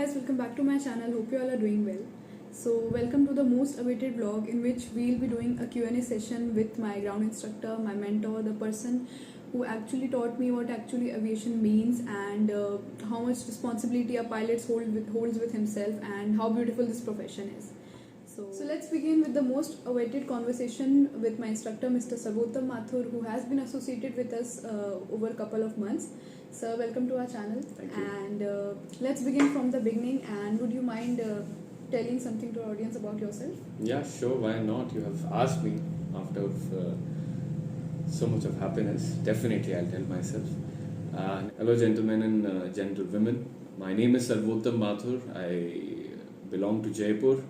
guys, welcome back to my channel. Hope you all are doing well. So welcome to the most awaited vlog in which we'll be doing a Q&A session with my ground instructor, my mentor, the person who actually taught me what actually aviation means and how much responsibility a pilot holds with himself and how beautiful this profession is. So let's begin with the most awaited conversation with my instructor, Mr. Sarvottam Mathur, who has been associated with us over a couple of months. Sir, welcome to our channel. Thank you. And let's begin from the beginning. And would you mind telling something to our audience about yourself? Yeah, sure, why not? You have asked me after so much of happiness. Definitely, I'll tell myself. Hello, gentlemen and gentlewomen. My name is Sarvottam Mathur. I belong to Jaipur.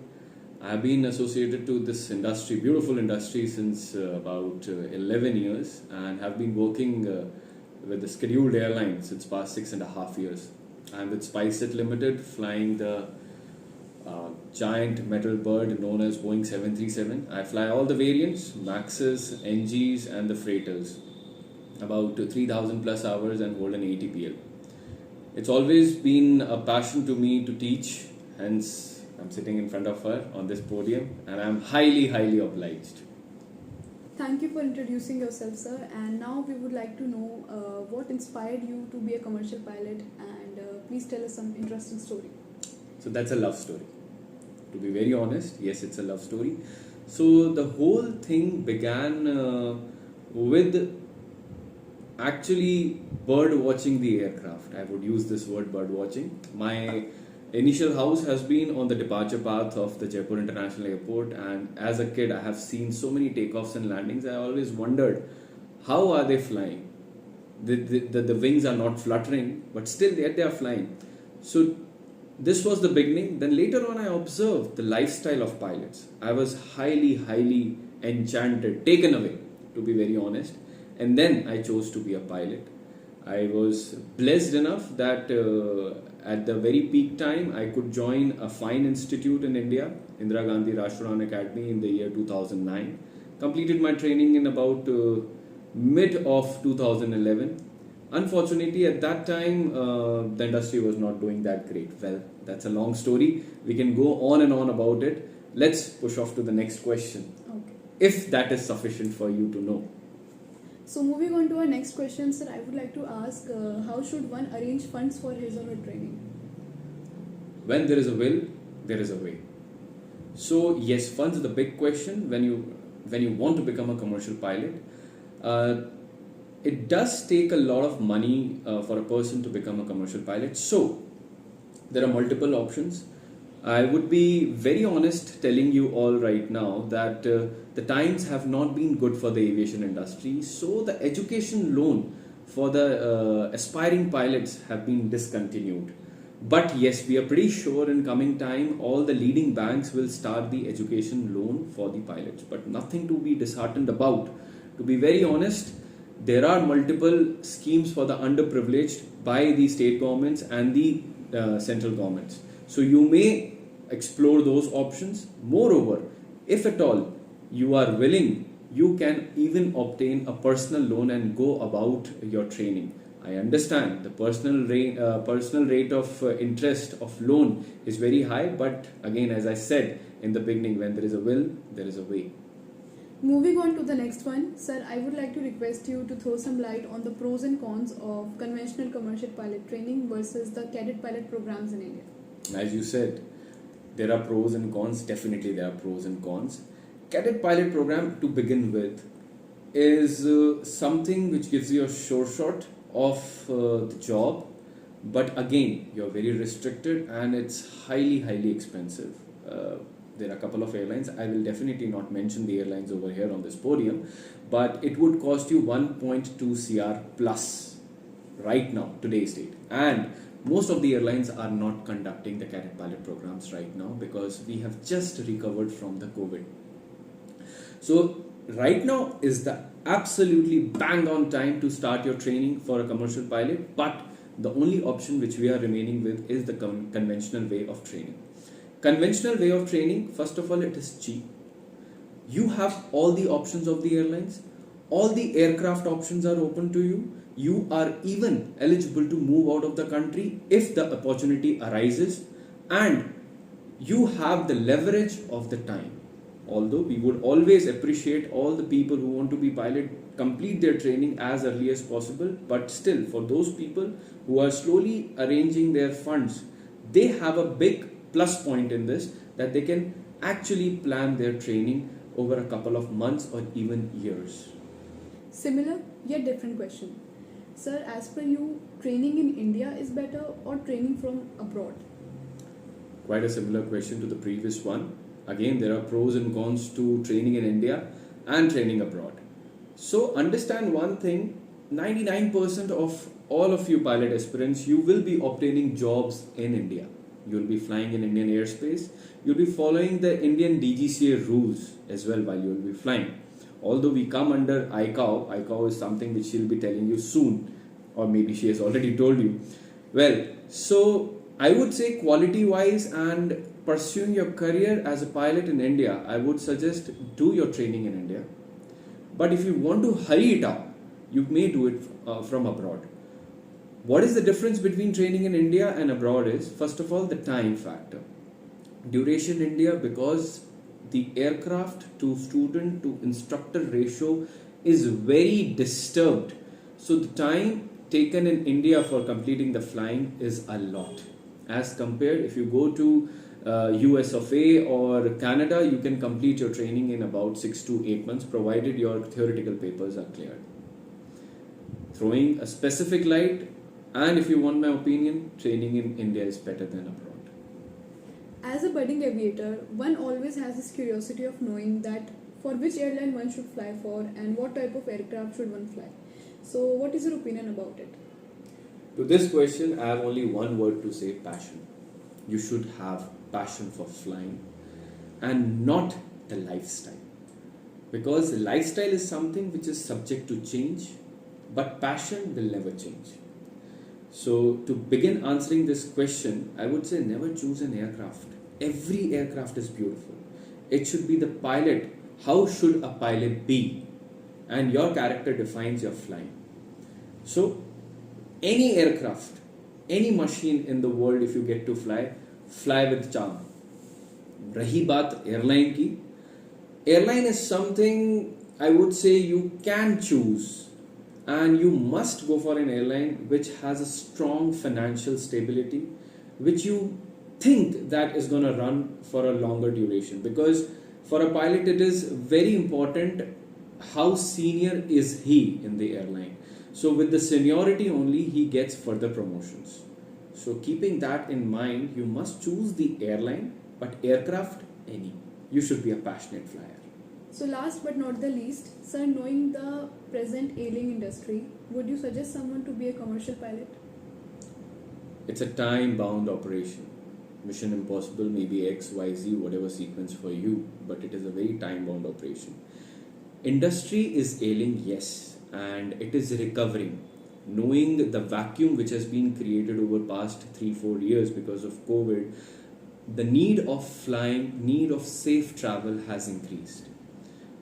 I have been associated to this industry, beautiful industry, since about 11 years and have been working with the scheduled airline since past 6.5 years. I'm with SpiceJet Limited, flying the giant metal bird known as Boeing 737. I fly all the variants, Maxes, NGs and the freighters. About 3,000 plus hours and hold an ATPL. It's always been a passion to me to teach, hence I'm sitting in front of her on this podium and I'm highly obliged. Thank you for introducing yourself, sir. And now we would like to know what inspired you to be a commercial pilot, and please tell us some interesting story. So that's a love story. To be very honest, yes, it's a love story. So the whole thing began with actually bird watching the aircraft. I would use this word, bird watching. My initial house has been on the departure path of the Jaipur International Airport, and as a kid I have seen so many takeoffs and landings. I always wondered, how are they flying? The wings are not fluttering, but still yet they are flying. So this was the beginning. Then later on I observed the lifestyle of pilots. I was highly enchanted, taken away, to be very honest. And then I chose to be a pilot. I was blessed enough that at the very peak time I could join a fine institute in India, Indira Gandhi Rashtrayan Academy, in the year 2009. Completed my training in about mid of 2011. Unfortunately, at that time the industry was not doing that great. Well, that's a long story. We can go on and on about it. Let's push off to the next question. Okay. If that is sufficient for you to know. So moving on to our next question, sir, I would like to ask how should one arrange funds for his or her training? When there is a will, there is a way. So yes, funds is the big question when you want to become a commercial pilot. It does take a lot of money for a person to become a commercial pilot. So there are multiple options. I would be very honest telling you all right now that the times have not been good for the aviation industry. So the education loan for the aspiring pilots have been discontinued. But yes, we are pretty sure in coming time all the leading banks will start the education loan for the pilots. But nothing to be disheartened about. To be very honest, there are multiple schemes for the underprivileged by the state governments and the central governments. So you may explore those options. Moreover, if at all you are willing, you can even obtain a personal loan and go about your training. I understand the personal rate of interest of loan is very high, but again, as I said in the beginning, when there is a will, there is a way. Moving on to the next one, sir, I would like to request you to throw some light on the pros and cons of conventional commercial pilot training versus the cadet pilot programs in India. As you said, there are pros and cons. Definitely there are pros and cons. Cadet pilot program, to begin with, is something which gives you a sure shot of the job, but again you're very restricted and it's highly expensive. There are a couple of airlines. I will definitely not mention the airlines over here on this podium, but it would cost you 1.2 CR plus right now, today's date. And most of the airlines are not conducting the cadet pilot programs right now because we have just recovered from the COVID. So right now is the absolutely bang on time to start your training for a commercial pilot, but the only option which we are remaining with is the conventional way of training. Conventional way of training, first of all, it is cheap. You have all the options of the airlines. All the aircraft options are open to you. You are even eligible to move out of the country if the opportunity arises. and you have the leverage of the time. Although we would always appreciate all the people who want to be pilot complete their training as early as possible, but still for those people who are slowly arranging their funds, they have a big plus point in this, that they can actually plan their training over a couple of months or even years. Similar yet different question. Sir, as per you, training in India is better or training from abroad? Quite a similar question to the previous one. Again, there are pros and cons to training in India and training abroad. So understand one thing, 99% of all of you pilot aspirants, you will be obtaining jobs in India. You will be flying in Indian airspace. You will be following the Indian DGCA rules as well while you will be flying. Although we come under ICAO is something which she'll be telling you soon, or maybe she has already told you. Well, so I would say quality wise and pursuing your career as a pilot in India, I would suggest do your training in India. But if you want to hurry it up, you may do it from abroad. What is the difference between training in India and abroad is, first of all, the time factor. Duration in India, because the aircraft to student to instructor ratio is very disturbed. So the time taken in India for completing the flying is a lot. As compared, if you go to US of A or Canada, you can complete your training in about 6 to 8 months, provided your theoretical papers are cleared. Throwing a specific light, and if you want my opinion, training in India is better than abroad. As a budding aviator, one always has this curiosity of knowing that for which airline one should fly for and what type of aircraft should one fly. So what is your opinion about it? To this question, I have only one word to say: passion. You should have passion for flying and not the lifestyle. Because lifestyle is something which is subject to change, but passion will never change. So to begin answering this question, I would say never choose an aircraft. Every aircraft is beautiful. It should be the pilot. How should a pilot be? And your character defines your flying. So any aircraft, any machine in the world, if you get to fly, fly with charm. Rahi baat airline ki. Airline is something I would say you can choose, and you must go for an airline which has a strong financial stability, which you think that is going to run for a longer duration. Because for a pilot, it is very important how senior is he in the airline. So with the seniority only, he gets further promotions. So keeping that in mind, you must choose the airline, but aircraft, any. You should be a passionate flyer. So last but not the least, sir, knowing the present ailing industry, would you suggest someone to be a commercial pilot? It's a time-bound operation. Mission Impossible may be X, Y, Z, whatever sequence for you, but it is a very time-bound operation. Industry is ailing, yes, and it is recovering. Knowing the vacuum which has been created over past 3-4 years because of COVID, the need of flying, need of safe travel has increased.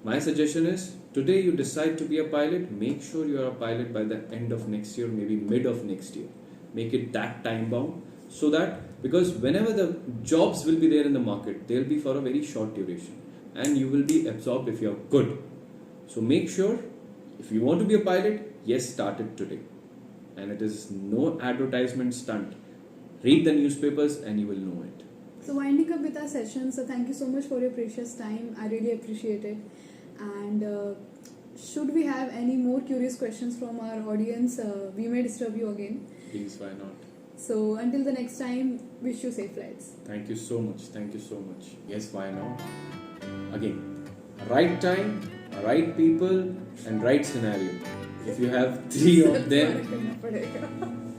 My suggestion is, today you decide to be a pilot, make sure you are a pilot by the end of next year, maybe mid of next year. Make it that time bound, so that, because whenever the jobs will be there in the market, they'll be for a very short duration and you will be absorbed if you're good. So make sure, if you want to be a pilot, yes, start it today. And it is no advertisement stunt. Read the newspapers and you will know it. So winding up with our session, so thank you so much for your precious time. I really appreciate it. And should we have any more curious questions from our audience, we may disturb you again. Please, why not? So until the next time, wish you safe flights. Thank you so much. Thank you so much. Yes, why not? Again, right time, right people, and right scenario. If you have 3 of them,